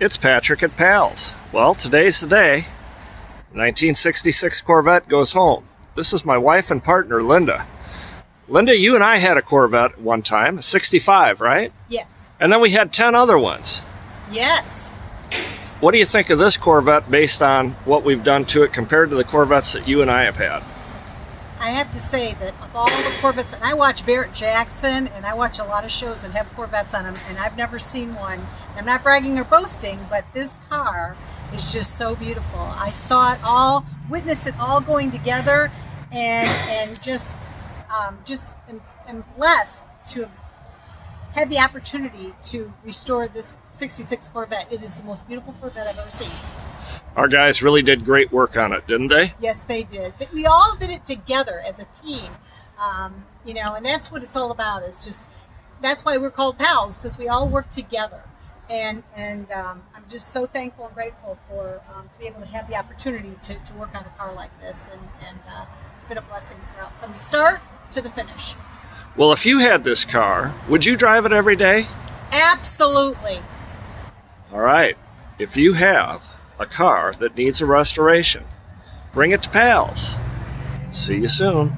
It's Patrick at Pals. Well, today's the day. 1966 Corvette goes home. This is my wife and partner, Linda. Linda, you and I had a Corvette at one time, a 65, right? Yes. And then we had 10 other ones. Yes. What do you think of this Corvette based on what we've done to it compared to the Corvettes that you and I have had? I have to say that of all the Corvettes, and I watch Barrett Jackson, and I watch a lot of shows that have Corvettes on them, and I've never seen one. I'm not bragging or boasting, but this car is just so beautiful. I saw it all, witnessed it all going together, and just am blessed to have had the opportunity to restore this 66 Corvette. It is the most beautiful Corvette I've ever seen. Our guys really did great work on it, didn't they? Yes, they did. We all did it together as a team, and that's what it's all about. It's just, that's why we're called pals, because we all work together. And I'm just so thankful and grateful for to be able to have the opportunity to work on a car like this, and it's been a blessing throughout, from the start to the finish. Well, if you had this car, would you drive it every day? Absolutely. All right. If you have a car that needs a restoration, bring it to Pals. See you soon.